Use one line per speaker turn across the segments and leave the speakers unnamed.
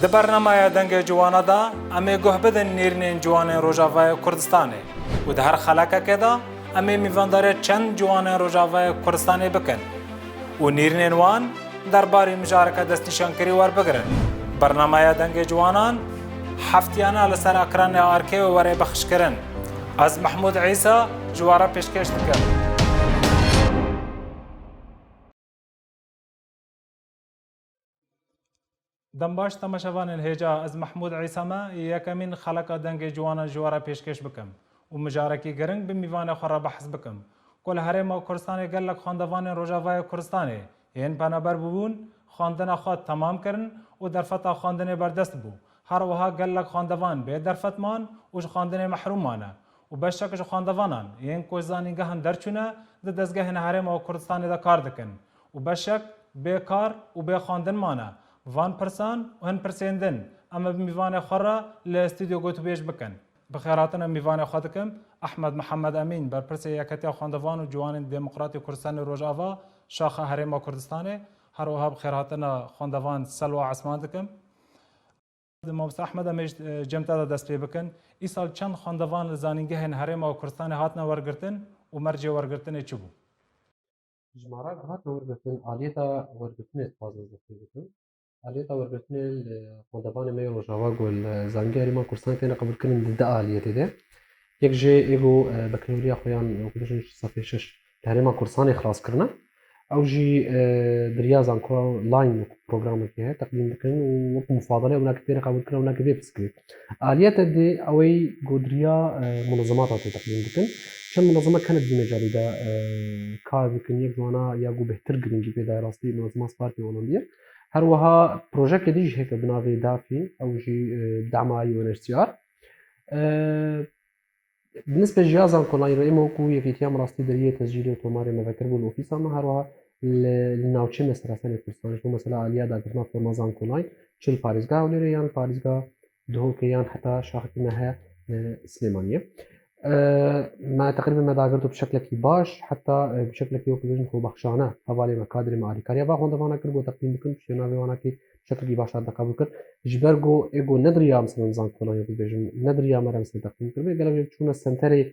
د برنامه دنگ جوانا دا امی گوه بدن نیرنین جوان روجاوای کردستانه و ده هر خلاکه که دا امی میوانداره چند جوان روجاوای کردستانه بکن و نیرنین وان درباره مشارکت دست نشان کری ور بگرن. برنامه دنگ جوانان هفتیانه لسر اکران آرکه و وره بخش کرن. از محمود عیسی جواره پیشکش دکر. دنباش تماشاوان الهجا از محمود عیسی ما یکمین خلق دنگ جوانا جواره پیشکش بکم و مجارکی گرنگ به میوان خورا بحث بکم. کل هرم و کردستان گلک خواندوان روجاوای کردستانه این پنابر بودن خواندن خود تمام کردن و درفت خواندن بردست بود. هر وها گلک خواندوان به درفت مان و خواندن محروم مانه و بشکش خواندوانان این کوزانی گهن درچونه د دزگه هرم و کردستان دا کار دکن و بشک به کار و به خواندن مانه وان پرسان و هن پرسیندن اما بمیوان خورا لاستودیو گوتو بیش بکن. بخیراتنا میوان خودکم احمد محمد امین بر پرسی یکتی خواندوان و جوان دموکراتی کردستان روجاوا شاخه هرم کردستانه هر وها بخیراتنا خواندوان سلوا عثمان دکم. مامست احمد امیش جمتا دست پی بکن ای سال چند خواندوان زانینگه هرم کردستان هاتنا ورگرتن و مرجع ورگرتن چی بود؟
جمارك هاتنا ورقتين آليتا ورقتين فازن زفيرتين آليتا ورقتين خدبان مي وجواق والزانجاري ما كورسان كنا قبل كنا ضد آليتي ده يك جي إيجو بكالوريا خويان وكلش صافي شش تهريما كورساني خلاص كرنا أو جي دريا زانكو لاين بروجرام كده تقديم كن ومفاضلة هناك كتير قبل كنا هناك بيبسكري آليتا دي أوي جودريا منظمات تقديم كن چند منظمه كانت بمجال دا کار بکن یک جوانا یا گو بهتر گرینگی پیدا راستی منظمه سپارتی هولندیه هر وها پروژه دیج هيك بناوي دافي او جي دعم يو ان اتش سي ار بالنسبه لجهاز كونلاين ايمو كو يفيتيام راستي دريه تسجيل اوتوماري مذكر بالاوفيس اما هر وها لناوتشي مثلا سنه كريستانش مثلا عليا دا درنا في مازان كونلاين تشل باريزغا وليان باريزغا دهو كيان حتى شاخت منها سليمانيه ما تقريبا ما داغرتو بشكل باش حتى بشكل كي وكلوجن خو بخشانه حوالي ما كادر معري كاريا با هون دوانا كربو تقديم بكم شنا وانا كي بشكل باش هذا قبول كر جبرغو ايغو ندريا مثلا نظام كولوني بيجن ندريا مرة مثلا تقديم كربي قالوا تشونا السنتري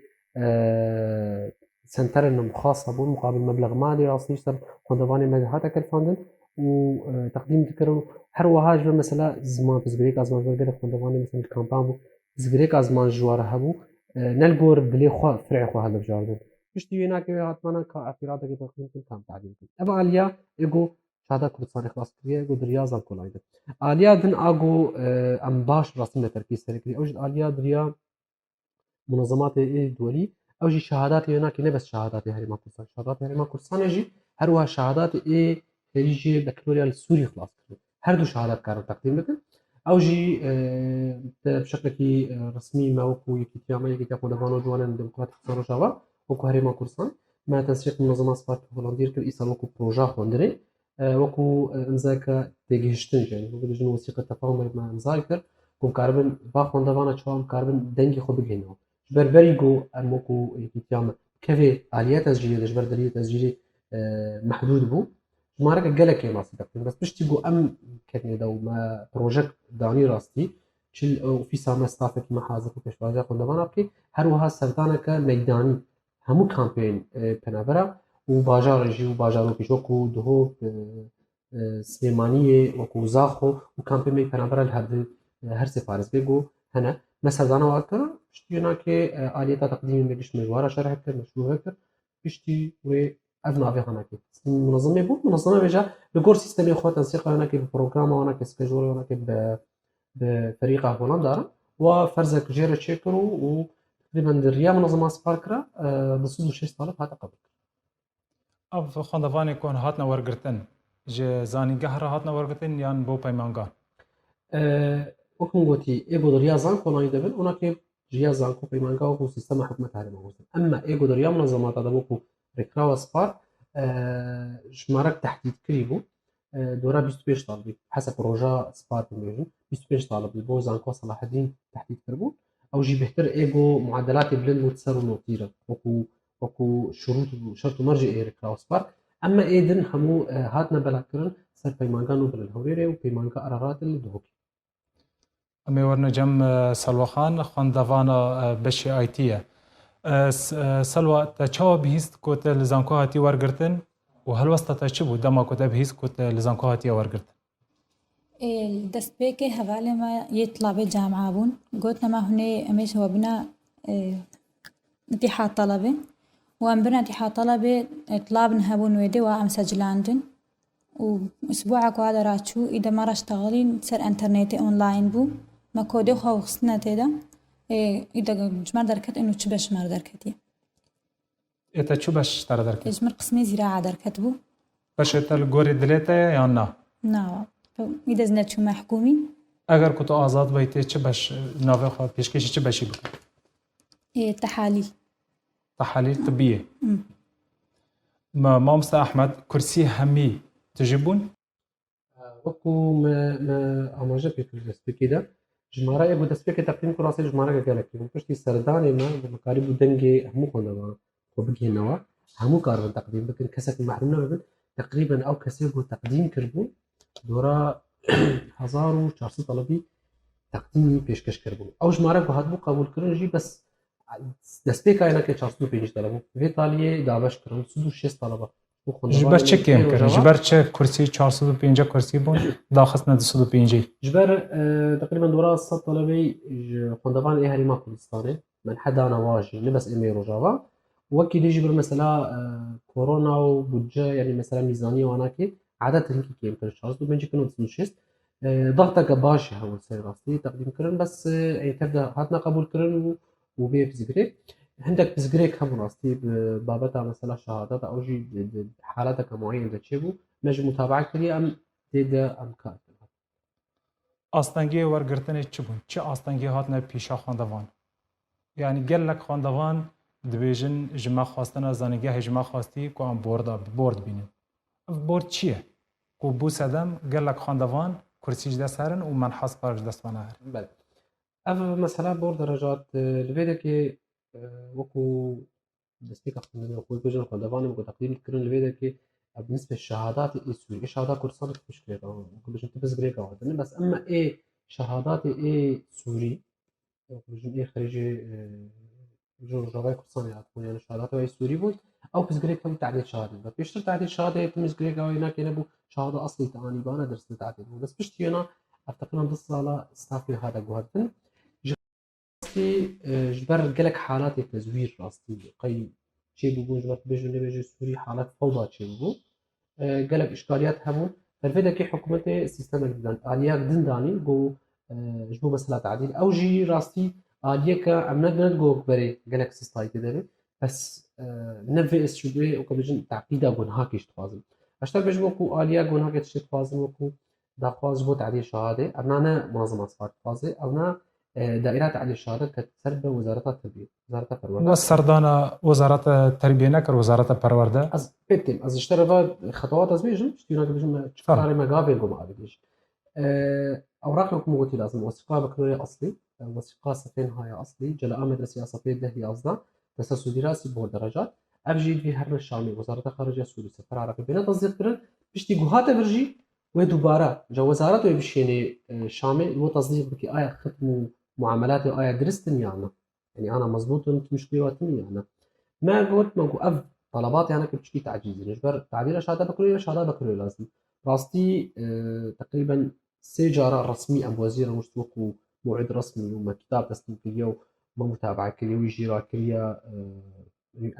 سنتر انه خاصه بون مقابل مبلغ مالي راسي يشتر هون دواني ما هذا كالفاندن وتقديم تكرر هر وهاج مثلا زمان بزبريك ازمان برجر هون دواني مثلا الكامبان زبريك ازمان جوار هبو نلقور بلي خو فرع خو هذا بجاردن مش تيجينا كي هاتمانا كاعتراض كي تقديم كم تعديل أبا عليا إيجو هذا كل صار خلاص كريه إيجو دريازة كل هيدا عليا دن أجو أم باش رسمنا تركيز سركلي أوجد عليا دريا منظمات دولي أوجي شهادات هناك نبس شهادات هري ما كورسان شهادات هري ما كورسان يجي هروها شهادات هريجي بكالوريا السوري خلاص كريه هر دو شهادات كانوا تقديم لكن أو جي بشكل كي رسمي ما وكو يكتياما يكتيا دفانو جوانا ديمقراطيك صارو شاوا وكو هريما كورسان ما تنسيق منظمة سبارت هولندير كر إيصال وكو بروجا هولندري وكو انزاكا تيجيشتن يعني وكو دجن وثيقة تفاهم مع انزاكر كو كاربن باخون دفانا شوام كاربن دنجي خو بجينو جبربريغو أموكو يكتياما كيفي آليات تسجيلية جبر دليل تسجيلي محدود بو مارك قالك يا ناصر بس باش تيجو ام كتني دو ما بروجكت داني راستي شل في سامة ستافك ما حاضر كيش بازا قلنا ما نبكي هروها سرطانك ميداني همو كامبين بنابرا وباجار جي وباجارو بيشوكو دهو سليمانية وكو زاخو وكامبين مي بنابرا الهرد هر سفارس بيجو هنا مثلا دانا وقتها شتينا كي آلية تقديم مجلس مجوارة شرح كر مشروع كر بيشتي و أبناء في هناك منظمة بو منظمة بيجا لقور سيستم يخوة تنسيق هناك ببروغرام هناك سكجول هناك بفريقة هولندا وفرزك جيرة تشيكرو وتقريبا دريا منظمة سباركرا بصدو شيء طالب هذا قبل
أف خاندوان يكون هاتنا ورقرتن ج زاني جهرة هاتنا ورقرتن يان بو بايمانغان
وكم قلتي إيجو دريا زان كوناي دبل هناك جيا زان كو بايمانغا وكو سيستم حكومة هذا موجود أما إيجو دريا منظمات هذا بوكو ركراوا سبار جمارك تحديد كريبو دورا 25 طالب حسب روجا سبارت ميجن 25 طالب البو زانكو صلاح الدين تحديد كربو او جي بهتر ايجو معدلات بلند وتسر ونوتيرا وكو شرط مرجع ايركراو سبارت اما ايدن همو هاتنا بلاكرن سر بيمانغانو بالهوريري وبيمانغا ارارات اللي دهوكي
امی ورن جم سلوا خان خواندوانا بشی آیتیه سلوا تا چاوا بهیست کوت لزانکو هاتی ورگرتن و هل وسط تا چی بود دما کوت بهیست کوت لزانکو هاتی ورگرتن
الدستبيكي هذا ما يطلب جامعة بون قلتنا ما هنا أميش هو بنا اتحاد طلبة وأم بنا اتحاد طلبة طلابنا هبون ويدي وأم سجلاندن وأسبوعك هذا راتشو إذا ما راشتغلين سر إنترنتي أونلاين بو ما كودي خو خصنا تيدا إذا جمر دركت إنه تشبش مر دركتي
اتا چو بش تر درکت
جمر قسمي زراعة دركت بو
بش اتا الگوری دلیته یا نه
ناوا إذا زنت شو محكومي
اگر کتو آزاد بیتی چه بش ناوه خواه پیشکشی چه بشی بکن
تحاليل
تحاليل طبية ما مستر أحمد كرسي همي تجيبون
وەکو ئاماژە پێکرد دەستپێکی دا ژمارە بۆ دەستپێکی تەقدیم کڕاستی ژمارەکە گەلێکی بوو پشتی سەردانێمە بەکاری بوو دەنگێ هەموو خۆندەوە خۆ بگهێنەوە هەموو کاربن تەقدیم بکەن کەسێک محروم نەبن تقریبا ئەو کەسێک بۆ تەقدیم کردبوو دۆرە 1400 طلبی تەقدیمی پێشکەش کردبوو ئەو ژمارە بۆ هاتبوو قبولکردنژی بەس دەستپێکایەکە 450 طلبوو vê taliyê daveş kirin 106 talaba
جبر چه کم کردن جبر چه کرسی 450 کرسی بون داخست نه 250
جبر تقريبا دورا 100 طلبي خوندوان اهالي ما كردستاني من حدا نواجي لبس امي روجافا وكي دي جبر مثلا كورونا وبودجه يعني مثلا ميزانيه واناكي عادة هيك كيم كل شهر دو بنجي كانوا تسمشيست ضغطك باش هو سير راسي تقديم كرن بس تبدا هاتنا قبول كرن وبي بزغري عندك بزغريك هم راستي بابتها مثلا شهادات او جي حالاتك معينه تشبو نجم متابعه كلي ام تيدا ام كات
آستانگی ورگرتن چه بون چه آستانگی هات نه پیشا خواندوان یعنی گلک خواندوان دبیجن جمع خواستن زنگه جمع خواستی کو ام بورد بینیم بورد چیه کو بو سدم گلک خواندوان کرسیج دست هرن و منحص پارج دست هرن
بله اما مثلا بورد درجات الفيدا كي وكو دستيك خدمة وكو بيجن خدوان وكو تقديم كرن الفيدا كي بالنسبة للشهادات السوري شهادات كورسات مش كده وكو بيجن تبز غريكا وهذا بس اما ايه شهادات ايه سوري وكو بيجن ايه خريجي بيجن رجاوي كورسان يعطون يعني شهادات ايه سوري بود او بز غريكا تعديل شهادة بس بيشتر تعديل شهادة تمز غريكا وهناك ينبو شهادة اصلي تاني بانا درس تعديل بس بيشتي انا افتكر ان الصالة استافي هذا جوهرتن جبر قالك حالات التزوير راستي قي شيء بيقول جبر بيجو نبيجو سوري حالات فوضى شيء بيقول قالك اشكاليات همون فالفيدا كي حكومته السيستم الجديد الياك دنداني جو جبو مسألة تعديل او جي راستي الياك عملنا جو كبري قالك سيستاي كده بس نفي اس شو بي وكبيجن تعقيدا بون هاكيش تفاضل اشتغل بيجو كو الياك بون هاكيش تفاضل وكو داخواز بو تعديل شهاده ابنانا منظمه صفات تفاضل ابنا دائرة تعديل الشهادة كتسرب وزارة التربية وزارة الپرورده
وسردانا وزارت التربية نكر وزارت الپرورده
از بيتم از اشترى خطوات از بيجن اشتينا بيجن شكاري مقابل قوم عاديش أوراقكم قلت لازم وثيقة بكالوريا أصلي وثيقة سفين هاي أصلي جلاء مدرسة صفية دهلي أصلا تسلسل دراسي بور درجات أبجيد في هرم الشامي وزارة الخارجية السورية سفر عراقي بين تصديق كرن بشتي جهات برجي ودوباره جو وزارة وبشيني شامي هو تصديق بكي آية ختم معاملات آية درستن يعني أنا مزبوط أنت مشكلاتني يعني ما قلت ما قو طلبات يعني كبشتي تعجيزي نجبر تعبير شهادة بكالوريا لازم راستي تقريبا سجارة رسمي أم وزير مشتوك موعد رسمي وما كتاب تسليم كليا وما متابعة كليا ويجيرا كليا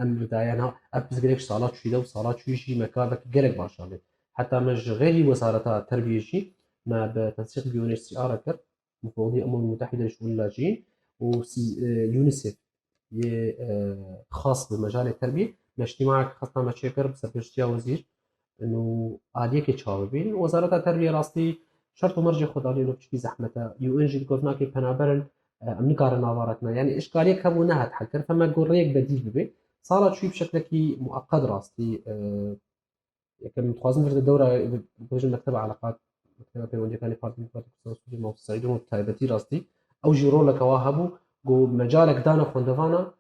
أم بدايانا أبز قريش صالات شويدا وصالات شويشي مكابك قرق باشامي حتى مش غير وزارة التربية شي ما بتنسيق بيونيس أراكر مفوضية الأمم المتحدة لشؤون اللاجئين ويونيسيف خاص بمجال التربية اجتماعك خاصة مع شكر بسربشتيا وزير إنه عادية كتشاوبين وزارة التربية راستي شرط مرجع خداني لو بشكي زحمته يو إن جي كوفناكي بنابرن أمني كار نوارتنا يعني إشكالية كمونها تحكر فما قريك بديل ببي صارت شوي بشكل كي مؤقت راستي كان متخازن في الدورة بوجه مكتب علاقات مكتب بيونجي كان يفرد من فرد السعودية مع السعودية وتايبتي راستي أو جيرو لك واهبو جو مجالك دانا خوندفانا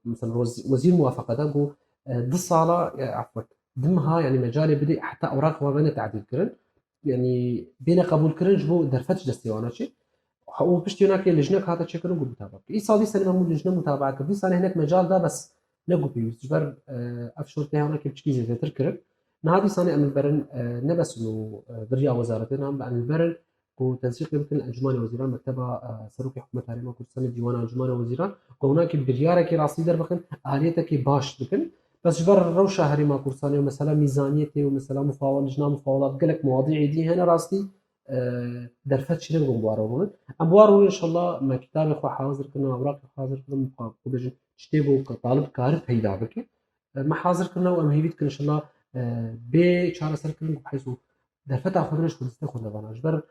مثلا وزير موافقة ده جو دي الصالة عفوا دمها يعني مجالي بدي حتى أوراق وبين تعديل كرن يعني بين قبول كرن جو درفتش دستيوانا شيء وبشتي هناك لجنة هذا شكل نقول متابعة إيه صار دي سنة مو لجنة متابعة كردي صار هناك مجال ده بس نقول بيوز جبر أفشل تها هناك بتشكي زي تذكر نهادي صانع من البرن نبس إنه بريا وزارتنا عن البرن وتنسيق يمكن أنجمان وزيران مكتبة سروك حكومة هرم كردستان ديوان أنجمان وزيران وهناك بريارة كي راسي در بكن آليته كي باش بكن بس جبر روشة هرم كردستان ومثلا ميزانيته ومثلا مفاوض لجنة مفاوضات قالك مواضيع دي هنا راستي درفت شنو نقول بوارون أبوارو إن شاء الله ما كتاب إخوة حاضر كنا أوراق حاضر كنا مقابل وبيجي تشتغل كطالب كارت هيدا بك ما حاضر كنا وأمهيبيت كنا إن شاء الله بشهر سر كنا بحيث درفت أخذنا شو نستخدم لبنا جبر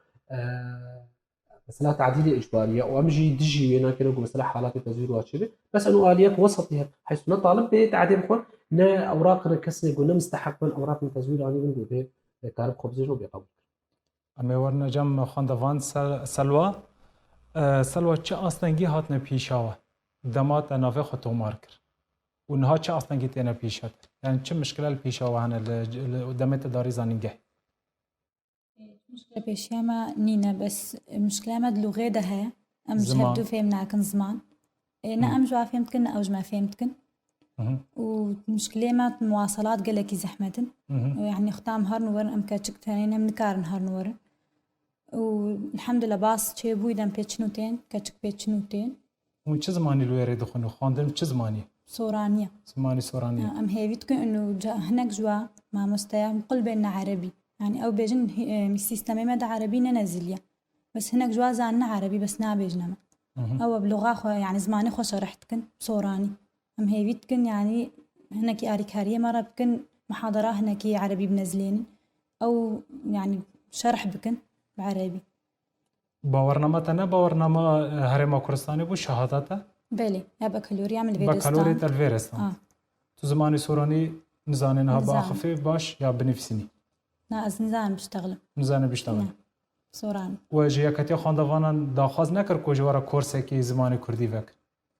مثلا تعديل إجبارية وأمجي دجي هنا كنا نقول مثلا حالات التزوير واشبه بس إنه آليات وسطية حيث نطالب بتعديل إخوة نا أوراقنا كسر قلنا مستحق من أوراق التزوير يعني بنقول به كارب خبزين وبيقبل
اما ورنا جم خواندوان سلوا سلوا چه آستنگی هاتنه پیشاوه دمات ناوه خود تومار کر و نها چه آستنگی تینا پیشات یعنی چه مشکل پیشاوه هنه دمت داری زانینگه
مشكلة بيشيا ما نينا بس مشكلة ما اللغة ده هي أم
زمان.
جهدو فهمنا كن زمان نا أم جوا فهمتكن أوج ما فهمتكن ومشكلة ما مواصلات قالك زحمة يعني ختام هار نور أم كاتشك تاني هم نكار نهار نور والحمد لله باص شيء بوي دم بيتشنوتين كاتشك بيتشنوتين
و چه زمانی لویره دخونو خواندن چه زمانی
صورانية
زمانی سورانی
أم هيفيتكن إنه هناك جوا ما مستيا قل بيننا عربي يعني أو بيجن السيستم ما ده عربي ننزليا بس هناك جوا زعنا عربي بس نابيجنا أو بلغة خو يعني زماني خو شرحتكن صوراني أم هيفيتكن يعني هناك أريكارية مرة بكن محاضرة هناك عربي بنزلين أو يعني شرح بكن بعربي
باورنامه تنه باورنامه هرم کردستانی بو شهادته
بله يا بكالوريا من الفيدستان
بکالوری تلویرستان تو زمانی سورانی نزانینها با
نزان.
خفی باش یا بنفسینی
نا از نزان بشتغل
نزانه بیشتر
نه صوراني
و جیاکتی خواندوانان داخواز نکر کو جوارا کورسی کی زمانی کردی وک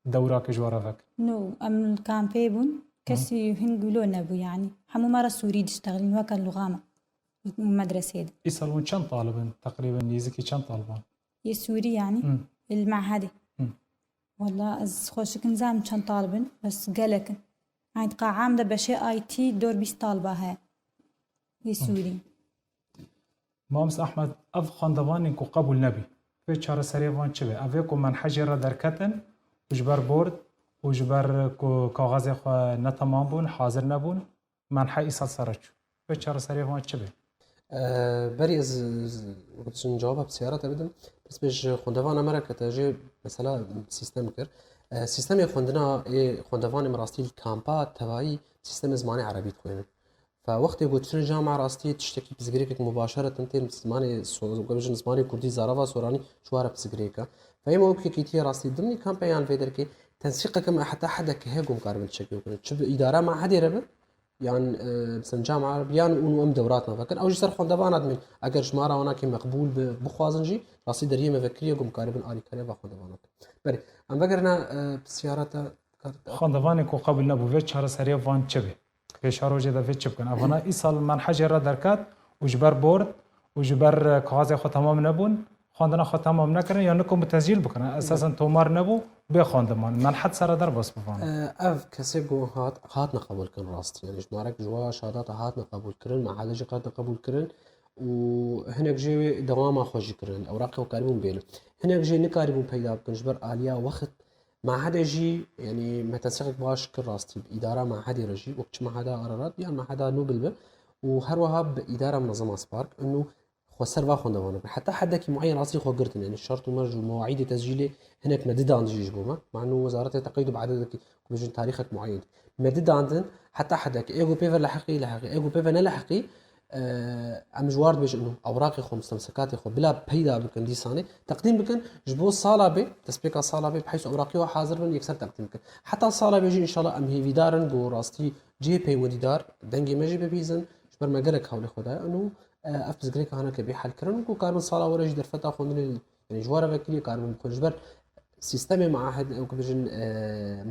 دورا کی جوارا وک
نو أم الكامبي بون كسي هنقولوا نبو يعني حمو مرة سوري تشتغلين وكان لغامة مدرسة دي.
ای سالون چند طالبن تقریبا نیزکی چند طالبان
يا سوري يعني المعهد
مم.
والله از خوشك نزام كان طالبن بس قالك يعني تقع عامدة بشي اي تي دور بيس طالبة هاي يا سوري
مامس احمد اف خواندوانین کو قبول نبی به چاره سریوان چه به اوی کو منحج را درکتن وجبر برد وجبر کو کاغذ خو نه تمام بون حاضر نبون منحه ایصال سرچ به چاره سریوان چه به
بري وقتش نجاوبها بسيارة بدم بس باش خوندوان أمريكا كتاجي مثلا سيستم كر سيستم خوندنا خوندوان مراستي الكامبا تبعي سيستم زماني عربي تخوين فوقت يقول في الجامعة راستي تشتكي بزغريك مباشرة تنتين زماني قبل زماني كردي زارافا سوراني شوارع بزغريكا فهي موكي كيتي راستي ضمني كامبا يعني فيدر كي تنسيقك حتى حدا كهيك مقاربة تشكي وكنت شوف إدارة مع حد يربط يعني مثلا جامعة عربيان ونوم دوراتنا فكر أو جسر خوندوان أدمي أجر جمارة هناك مقبول بخوازنجي راسي دريه مفكرية قم قاربا آلي كاريا بخوندوانات بري أم بقرنا بسيارة
خواندوانین کو قبول نبو به چاره سریوان چه به پیشارو جدا به چه بکن اونا ایصال منحج را درکت وجبر برد وجبر کاغذ خو تمام نبون خواندن خو تمام نکردن یا نکو تسجیل بکنن اساسا تومار نبو به خواندمان منحد سر در بس بفهم
اف كسي جو هاتنا قبول كن راست يعني جمارك جوا شهادات هاتنا قبول كرن مع حاجه قاتنا قبول كرن وهناك جي دوام خوجي كرن اوراق وكاربون بينه هناك جي نكاربون بيدا بكن جبر اليا وقت مع حدا جي يعني ما تنسيقك باش كل راستي بإدارة مع حدا رجي وقت مع حدا قرارات يعني مع حدا نوبل به وهروها بإدارة منظمة سبارك إنه خسر واخوندوانه حتى حدا كي معين راسي خو قرتن يعني الشرط ومرج ومواعيد تسجيله هناك مدد عند جيجبوما مع انه وزاره تقيد بعدد بيجن تاريخك معين مدد عندن حتى حدا كي ايجو بيفر لحقي ايجو بيفر نلحقي ام جوار بيج انه اوراقي خو مستمسكاتي خو بلا بيدا بكن ديساني تقديم بكن جبو صاله به تسبيكا صاله به بحيث اوراقي حاضر من يكسر تقديم بكن حتى الصاله بيجي ان شاء الله ام هي فيدارن جو راستي جي بي وديدار دنجي ماجي ببيزن جبر ما قالك حول خدها انه افز غريك هنا كبي حل كرن وكو كاربن صاله ورج درفتا خوندن يعني جواره بكلي كاربن خجبر سيستم معهد او كبجن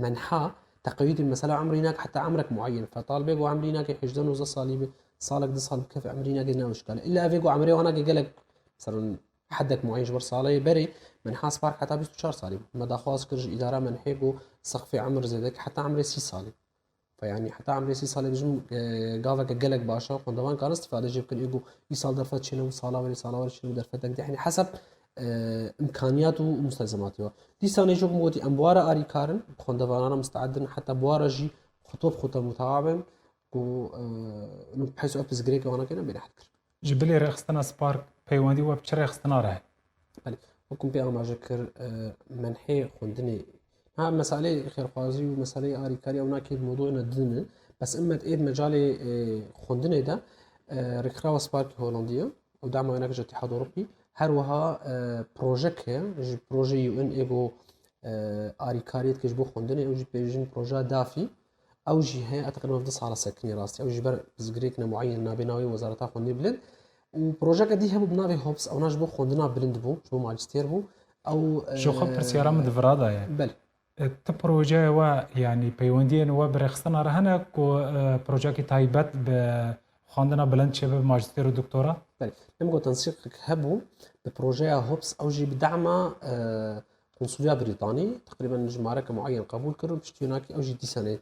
منحى تقييد المساله عمريناك حتى عمرك معين فطالبه وعمريناك يحجدن وز صليبه صالك دي صالب كيف عمريناك هنا مشكله الا افيكو عمري وانا قالك مثلا حدك معين جبر صالي بري من حاس بارك حتى 24 صالي مدى خاص كرج إدارة من حيقو سقفي عمر زيدك حتى عمري 6 صالي فيعني حتى عمري 6 صالي بجم قافك قلق باشا قندوان كان استفادة جيب كل إيقو يصال درفت شنو صالة ولا شنو درفتك يعني حسب إمكانياته ومستلزماته دي سنة يشوف موتي أمبوارا آري كارن قندوان مستعدن حتى بوارا جي خطوة بخطوة متعاون و بحيث أبز جريك وأنا كنا بين حد
جبلي رخصتنا سبارك بيواندي وبشري رخصتنا راه
بله وكم بيا ما ذكر منحي خندني ها مسألة خير قاضي ومسألة آري كاري أو ناكيد موضوعنا الدنيا بس إما تقيد مجالي خندني ده ركراوة سبارك هولندية ودعمه هناك الاتحاد الأوروبي هروها بروجيك هي بروجي يو إن إيجو آري كاريت كيجبو خندني أو جي بيجين بروجا دافي أو جي هي أتقرب مفدس على سكني راسي أو جي بر بزغريكنا معين نابيناوي وزارتها خندني بلد وبروجيك دي هبو بنابي هوبس أو ناجبو خندنا بلند بو جبو ماجستير بو أو
شو خبر سيارة مدفرادا يعني
بل
البروجي و يعني بيواندين وبرخصتنا رهنا كو بروجيكي تايبت بخاندنا بلند شباب ماجستير ودكتوراه
بل نمكو تنسيقك هبو ببروجي هوبس أو جي بدعمة قنصلية بريطاني تقريبا جمارك معين قبول كرو بشتيوناكي أو جي دي سنة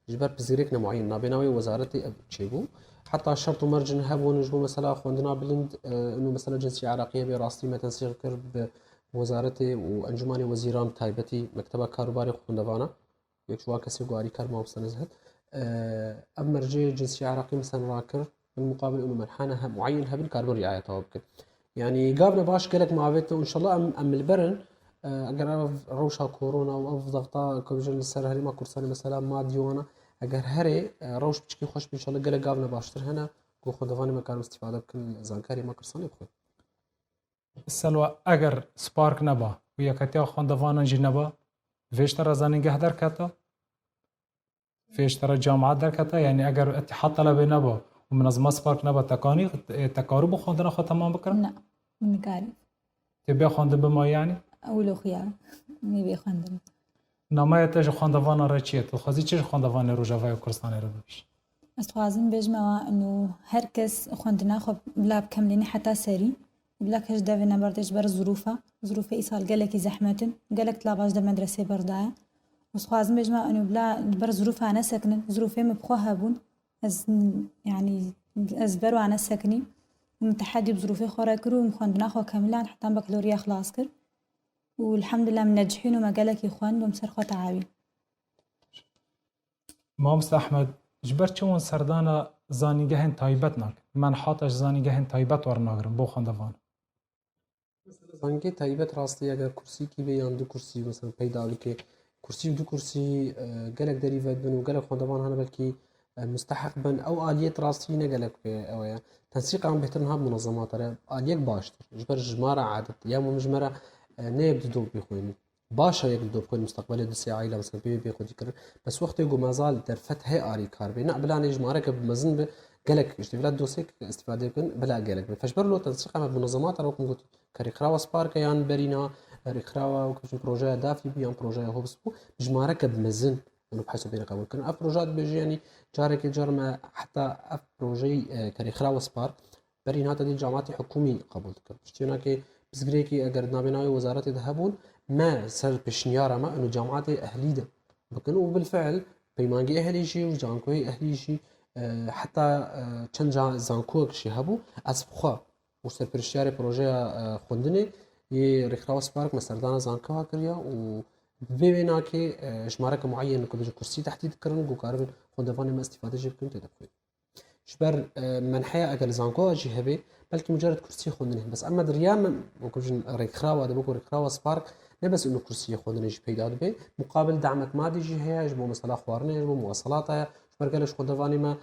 جبر بزغريكنا معين نابيناوي وزارتي أبتشيبو حتى شرط ومرجن هبو نجبو مثلا خواندنا بلند انه مثلا جنسية عراقية براستي ما تنسيق كرب وزارتي وانجماني وزيران تايبتي مكتبة كاروباري خوندوانا يكشوا كسي قواري كارما ومستنزهت اما رجي جنسية عراقية مثلا راكر بالمقابل انه منحانا معين هبن كاربون رعاية وبكر يعني قابنا باش قالك معافتنا وان شاء الله ام البرن اگر روشا كورونا و ضغطا كوجل السر هري ما كورساني مثلا ما ديوانا اگر هري روش بچكي خوش ان شاء الله قال قابنا باشتر هنا كو خدواني ما كانوا استفاده بكل زانكاري ما كورساني بخو
السلوى اگر سبارك نبا ويا كتيا خوندوان جي نبا فيشتر زانينجه در كتا فيشتر جامعات در كتا يعني اگر اتحاد طلبه نبا ومنظمه سبارك نبا تكاني تقارب خوندنا خو تمام بكرم
لا من كاري
تبي خوند بما يعني
أولو خيار نبي خندم
نماية تاج خوندوان رچيت الخزي چه خوندوان روجاوي كورساني رو بيش
استخوازم بجمعوا إنه هر کس خوندنا خب بلا بكمليني حتى سري بلا كش دافي نبردش بر ظروف إيصال قالك زحمة قالك طلاباش دا مدرسة برداية واستخوازم بجمع إنه بلا بر ظروفها أنا سكنن ظروفي مبخوها بون از يعني از برو أنا سكني ومتحدي بظروفي خورا كرو ومخوندنا خو كاملان حتى بكالوريا خلاص كر والحمد لله منجحين وما قالك يخوان ومسر خو تعاوي
مامست احمد جبر چون سردانا زانیگهن تایبت ناک من حاتش زانیگهن تایبت ور ناگرم بو خوندوان
زانگه تایبت راستی اگر کرسی کی بیان دو کرسی مثلا پیدا که کرسی دو کرسی قالك دریوت بن و قالك خوندوان هنا بلكي مستحق بن او آليات راستی نقالك او يعني تنسيق عم بيهترنها بمنظمات آليك باشتر جبر جمارة عادت يا مجمرة نيب دو بيخويني باشا يقدر دو بخوين مستقبل دسي عائلة مثلا بي خود يكرر بس وقت يقول ما زال درفت هي آري كار بي نقبل أنا جمارك بمزن قالك اشتغلت دوسك استفادة يكون بلا قالك فجبر له تنسيق مع منظمات أو كم قلت كريخراوة سبارك يعني برينا ريخراوة وكم بروجي دافي بيان بروجي هوبس بو جمارك بمزن إنه بحسب بين قبول كان أف بروجات بيجي يعني جارك جرم حتى أف بروجي كريخراوة سبارك برينا هذا دي جامعات حكومي قبول كان اشتينا كي بزغريكي اگر نابيناوي وزارتي ذهبون ما سر بشنيارة ما انه جامعات اهليده بكن وبالفعل بيمانجي اهلي شي وجانكوي اهلي شي حتى چند زانكوك شي هبو اسبخوا وسر برشياري بروجي خوندني ي ريخراو سبارك مسردانا زانكوا كريا و بينا كي جمارك معين كو كرسي تحديد كرن جو كاربن خوندواني ما استفاده جيب كنت تدخل شبر منحية اگر زانكوا جي هبي بلكي مجرد كرسي خوندني بس اما دريام وكوجن ريخراوة دبوكو ريخراوة سبارك نه بس انه كرسي خوندني جي بيداد بي مقابل دعمك مادي جي هي جبو مثلا خوارني جبو مواصلاتها شبر خوندواني ما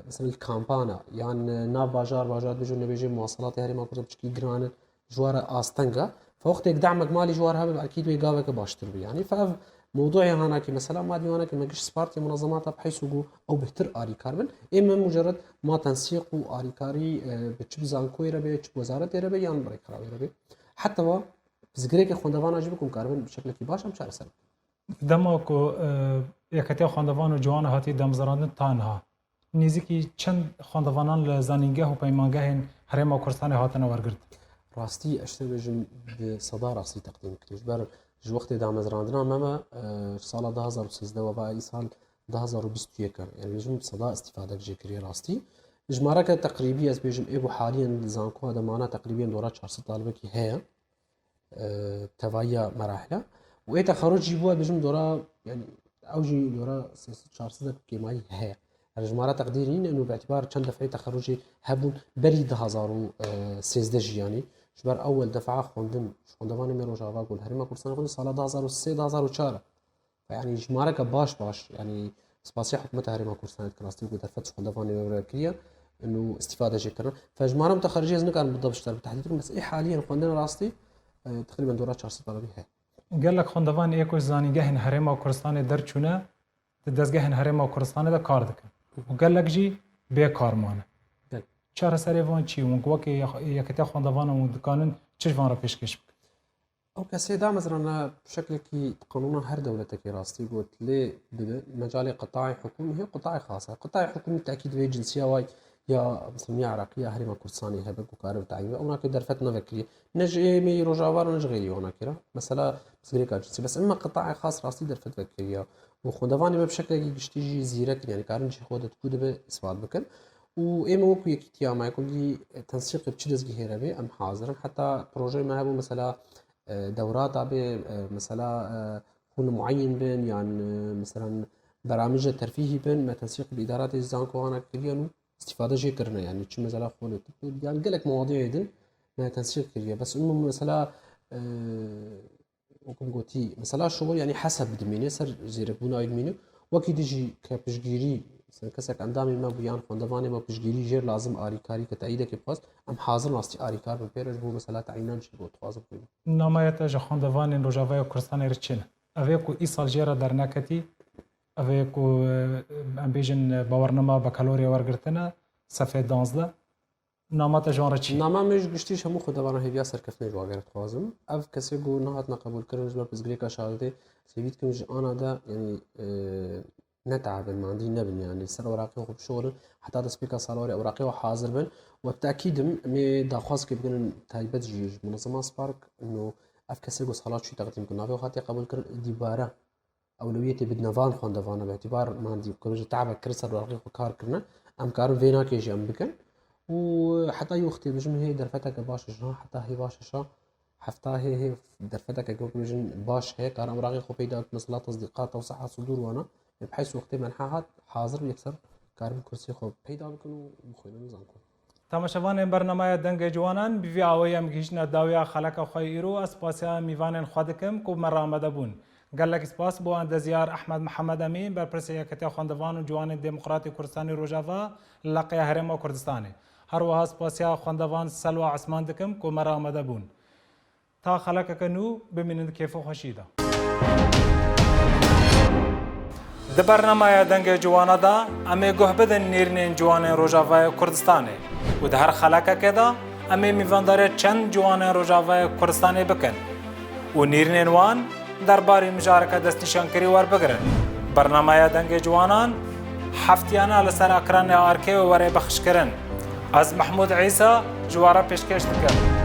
مثلا الكامبانا يعني ناف باجار بيجو نبيجي مواصلات هري ما كنت بشكي جران جوار استنجا فوقت دعمك مالي جوارها اكيد ويقاوك باشتر بي يعني ف موضوعي هنا كي مثلا ما ديوانا كي ماكش سبارتي منظماتها بحيث او بهتر اري كاربن اما مجرد ما تنسيق اري كاري بتشب زانكوي ربي تشب وزاره ربي يعني بريك ربي حتى وا بزغريك خوندوان اجيبكم كاربن بشكل كي باشا مش عارف
دماكو يكتيا خوندوان و جوان هاتي دمزراندن تانها نزيكي چند خوندوانان لزانینگه و پیمانگه هرما کورسان هاتن ورگرد
راستي اشتبه بجم بصدا راستي تقديم كريش بر جو وقت دام زراندنا ماما سال 2013 وباقي سال 2021 يعني بجم بصدا استفاده جيكري راستي اجمارك تقريبي از بجم ابو حاليا زانكو هذا معنا تقريبا دورات 400 طالبه كي هي توايا مراحل واي تخرج بوا بجم دورا يعني اوجي دورا 400 كيماي هي الجمارة تقديرين انه باعتبار كان دفعه تخرجي هبون بري 2013 يعني شبر اول دفعه خوندن خوندواني ميرو جافا قول هرما كورسان خوند سال 2003 2004 يعني جمارة باش يعني سباسي حكومه هرما كورسان كراستي ودفعت خوندواني ميرو كريا انه استفاده جيكرنا فجمارة متخرجي زنك كان بالضبط اشتغل بتحديد بس اي حاليا خوندن راستي تقريبا دورات 400 طلبي هي
قال لك خوندوان ايكو زاني جهن هرما كورسان درچونه دزگهن هرما کردستان دا کار دکن و قال لك جي بيكار مانه چهار سری وان چی اون وقتی یکتا خوندوان و دکانن چش وان را پیشکش بکن
او كسي دا مثلا بشكل كي قانون هر دولة كي راستي قلت لي مجال قطاعي حكومي هي قطاعي خاصة قطاعي حكومي بالتأكيد في جنسية واي يا مسلمية عراقية هرما كردستاني هبك وكارب تعيين او هناك درفتنا فكرية نجي مي روجافار ونج غيري هناك مثلا بسغريكا جنسية بس اما قطاعي خاص راستي درفت فكرية وخوندواني بشكل كي جشتيجي زيرك يعني كارن شي خودت كود بإسفاد بكن و وكو يكتيا ما يكون لي تنسيق بتشدز جهيرة بي ام حاضرا حتى بروجي ما هبو مثلا دورات به مثلا كل معين بين يعني مثلا برامج ترفيهي بين ما تنسيق بإدارات الزانكو أنا كريانو استفادة جي كرنا يعني شو مثلا خونة يعني قالك مواضيع يدن ما تنسيق كريا بس إنه مثلا وكم قلتي مثلا شغل يعني حسب دميني سر زيرك بنا يدميني وكيد يجي كبشجيري مثلا كسك عندامي ما بيان خوندواني ما بشجيري جير لازم آريكاري كتأييده كباس أم حاضر ناستي آريكار ببيرج بو مثلا تعينان شي بو تواظب كله
نمایت جا خوندوان روجاوای کردستان رچینه اوه کو ایسال جیرا در نکتی اوه کو ام بیجن باورنما بکالوری ورگرتنه صفحه 12 نامات جان رچی
نما مش گشتیش همو خودوانه هیویا سرکفنه جواگرت خوازم اف کسی گو نهات نقبول کردن جبر بزگریکا شالده سویت کنج آنا دا يعني نتعب ما عندي نبني يعني سر اوراقي وخب شغل حتى دا سبيكا صالوري اوراقي وحاضر بن وبالتاكيد مي داخواز كي بقول تايبت جيج منظمه سبارك انه اف كسي جو صالات شي تقديم كنا في خاطر قبول كر ديباره اولويتي بدنا فان خوندوانه باعتبار ما عندي كروج تعب كرسر اوراقي وكار كرنا ام كارو فينا كيجي ام بكن وحتى يختي بجم هي درفتك باش جنا حتى هي باش شا حتى هي درفتك جو بجن باش هيك كان اوراقي خو بيدا مثلا تصديقات او صحه صدور وانا بحيث وقت منحات حاضر يكسر كارم كرسي خو بيدا بكنو مخينا نزانكو
تماشاوان برنامه دنگ جوانان بی آویم گیشنا داویا خلق خوی ایرو اسپاسیا میوانن خودکم کو مر آمده بون گلک اسپاس بو اند زیار احمد محمد امین بر پرسیا کته خوندوان و جوان دموکراتی کردستانی روجاوا لقیا هرم کردستانی هر وها اسپاسیا خوندوان سلوا عثمان دکم کو مر آمده بون تا خلق کنو بمینند کیفو خوشیدا د برنامه دنگ جوانا دا امی گوه بدن نیرنین جوان روجاوای کردستانی و ده هر خلاکه که دا امی میوانداره چند جوان روجاوای کردستانی بکن و نیرنین وان درباری مشارکت دستنشان کری ور بگرن برنامه دنگ جوانان هفتیانه لسر اکران آرکی و وره بخش کرن از محمود عیسی جواره پیشکش دکن